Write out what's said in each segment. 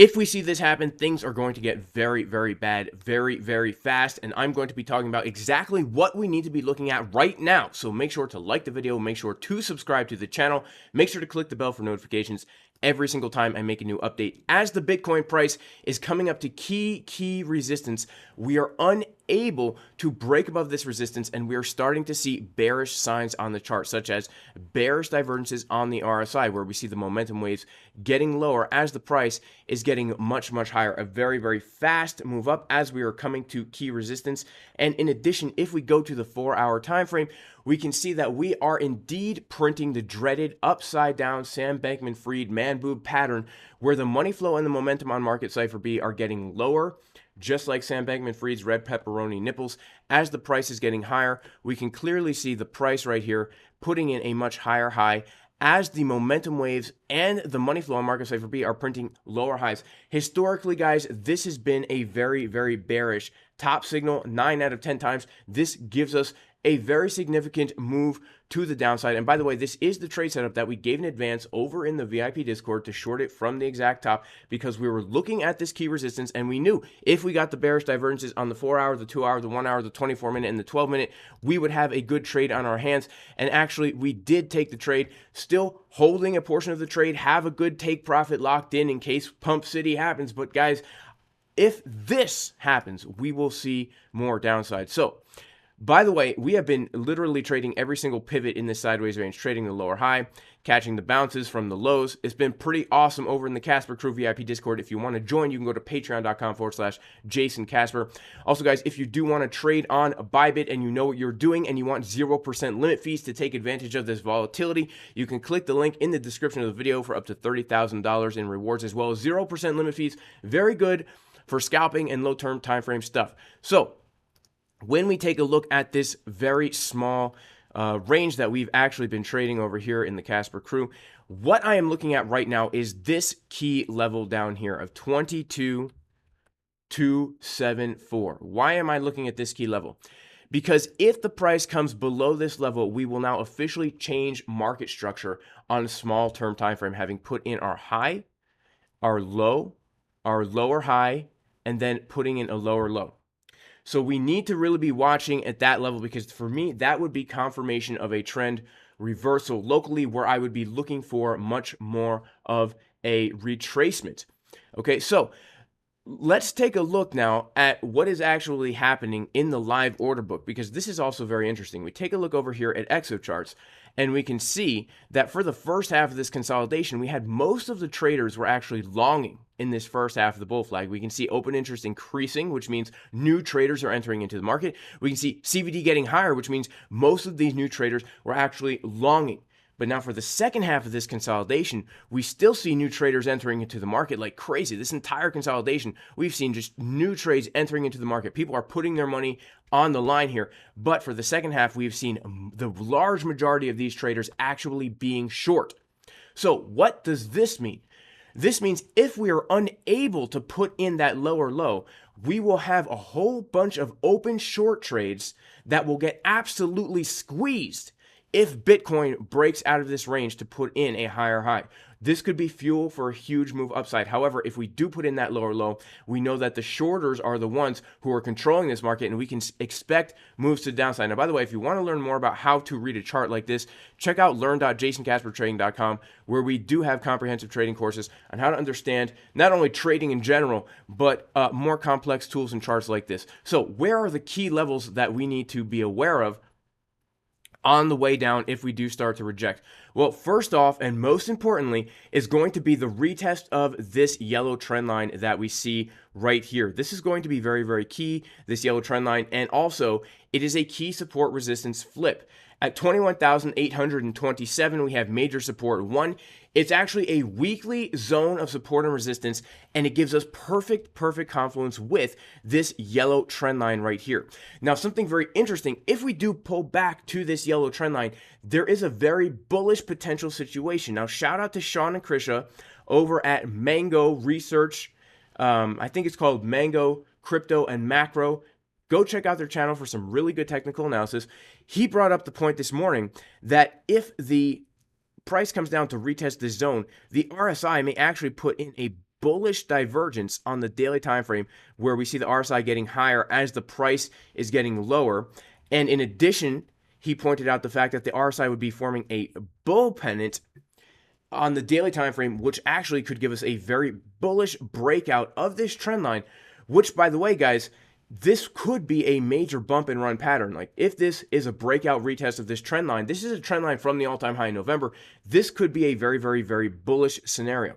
If we see this happen, things are going to get very, very bad, very, very fast, and I'm going to be talking about exactly what we need to be looking at right now. So make sure to like the video, make sure to subscribe to the channel, make sure to click the bell for notifications every single time I make a new update. As the Bitcoin price is coming up to key resistance, we are unable to break above this resistance, and we are starting to see bearish signs on the chart, such as bearish divergences on the RSI, where we see the momentum waves getting lower as the price is getting much higher. A very, very fast move up as we are coming to key resistance. And in addition, if we go to the 4-hour time frame, we can see that we are indeed printing the dreaded upside down Sam Bankman-Fried man boob pattern, where the money flow and the momentum on market Cipher B are getting lower, just like Sam Bankman-Fried's red pepperoni nipples. As the price is getting higher, we can clearly see the price right here putting in a much higher high as the momentum waves and the money flow on market Cipher B are printing lower highs. Historically, guys, this has been a very, very bearish top signal. 9 out of 10 times, this gives us a very significant move to the downside. And by the way, this is the trade setup that we gave in advance over in the VIP Discord to short it from the exact top, because we were looking at this key resistance and we knew if we got the bearish divergences on the 4-hour, the 2-hour, the 1-hour, the 24-minute, and the 12-minute, we would have a good trade on our hands. And actually, we did take the trade, still holding a portion of the trade, have a good take profit locked in case Pump City happens. But guys, if this happens, we will see more downside. So, by the way, we have been literally trading every single pivot in this sideways range, trading the lower high, catching the bounces from the lows. It's been pretty awesome over in the Casper Crew VIP Discord. If you want to join, you can go to patreon.com/Jason Casper. Also, guys, if you do want to trade on ByBit and you know what you're doing and you want 0% limit fees to take advantage of this volatility, you can click the link in the description of the video for up to $30,000 in rewards, as well as 0% limit fees. Very good for scalping and low-term time frame stuff. So, when we take a look at this very small range that we've actually been trading over here in the Casper Crew, what I am looking at right now is this key level down here of 22,274. Why am I looking at this key level? Because if the price comes below this level, we will now officially change market structure on a small term time frame, having put in our high, our low, our lower high, and then putting in a lower low. So we need to really be watching at that level, because for me, that would be confirmation of a trend reversal locally, where I would be looking for much more of a retracement. Okay, so let's take a look now at what is actually happening in the live order book, because this is also very interesting. We take a look over here at ExoCharts, and we can see that for the first half of this consolidation, we had most of the traders were actually longing in this first half of the bull flag. We can see open interest increasing, which means new traders are entering into the market. We can see CVD getting higher, which means most of these new traders were actually longing. But now for the second half of this consolidation, we still see new traders entering into the market like crazy. This entire consolidation, we've seen just new trades entering into the market. People are putting their money on the line here. But for the second half, we've seen the large majority of these traders actually being short. So what does this mean? This means if we are unable to put in that lower low, we will have a whole bunch of open short trades that will get absolutely squeezed if Bitcoin breaks out of this range to put in a higher high. This could be fuel for a huge move upside. However, if we do put in that lower low, we know that the shorters are the ones who are controlling this market, and we can expect moves to the downside. Now, by the way, if you want to learn more about how to read a chart like this, check out learn.jasoncaspertrading.com, where we do have comprehensive trading courses on how to understand not only trading in general, but more complex tools and charts like this. So where are the key levels that we need to be aware of on the way down if we do start to reject? Well, first off, and most importantly, is going to be the retest of this yellow trend line that we see right here. This is going to be very, very key, this yellow trend line, and also it is a key support resistance flip. At 21,827, we have major support 1. It's actually a weekly zone of support and resistance, and it gives us perfect confluence with this yellow trend line right here. Now, something very interesting, if we do pull back to this yellow trend line, there is a very bullish potential situation. Now, shout out to Sean and Krisha over at Mango Research. I think it's called Mango Crypto and Macro. Go check out their channel for some really good technical analysis. He brought up the point this morning that if the price comes down to retest this zone, the RSI may actually put in a bullish divergence on the daily time frame where we see the RSI getting higher as the price is getting lower. And in addition, he pointed out the fact that the RSI would be forming a bull pennant on the daily time frame, which actually could give us a very bullish breakout of this trend line, which, by the way, guys, this could be a major bump and run pattern. Like, if this is a breakout retest of this trend line, this is a trend line from the all-time high in November. This could be a very, very, very bullish scenario.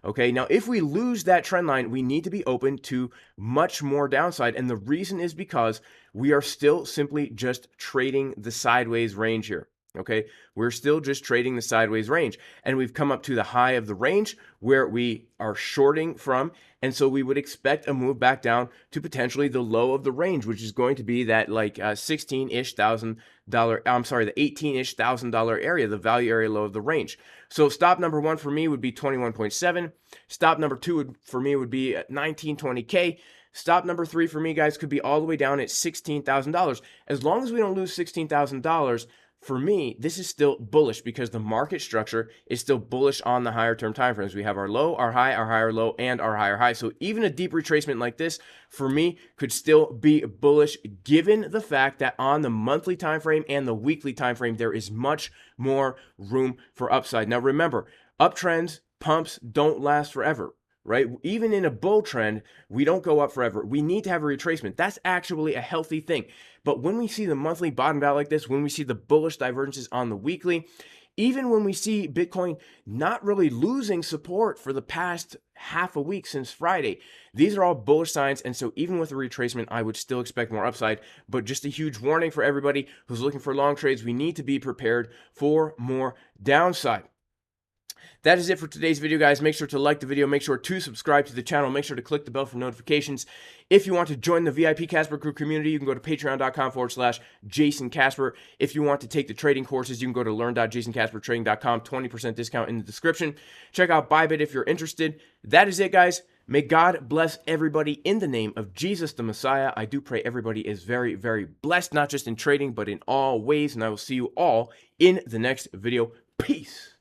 Okay, now if we lose that trend line, we need to be open to much more downside. And the reason is because we are still simply just trading the sideways range here. Okay, we're still just trading the sideways range, and we've come up to the high of the range where we are shorting from, and so we would expect a move back down to potentially the low of the range, which is going to be that like $16-ish thousand, I'm sorry, the $18-ish thousand area, the value area low of the range. So stop number one for me would be 21.7. Stop number two for me would be 1920K. Stop number three for me, guys, could be all the way down at $16,000. As long as we don't lose $16,000, for me, this is still bullish because the market structure is still bullish on the higher term time frames. We have our low, our high, our higher low, and our higher high. So even a deep retracement like this, for me, could still be bullish given the fact that on the monthly time frame and the weekly time frame, there is much more room for upside. Now remember, uptrends, pumps don't last forever. Right? Even in a bull trend, we don't go up forever. We need to have a retracement. That's actually a healthy thing. But when we see the monthly bottomed out like this, when we see the bullish divergences on the weekly, even when we see Bitcoin not really losing support for the past half a week since Friday, these are all bullish signs. And so even with a retracement, I would still expect more upside. But just a huge warning for everybody who's looking for long trades, we need to be prepared for more downside. That is it for today's video, guys. Make sure to like the video. Make sure to subscribe to the channel. Make sure to click the bell for notifications. If you want to join the VIP Casper Crew community, you can go to patreon.com/Jason Casper. If you want to take the trading courses, you can go to learn.jasoncaspertrading.com. 20% discount in the description. Check out ByBit if you're interested. That is it, guys. May God bless everybody in the name of Jesus the Messiah. I do pray everybody is very, very blessed, not just in trading, but in all ways. And I will see you all in the next video. Peace.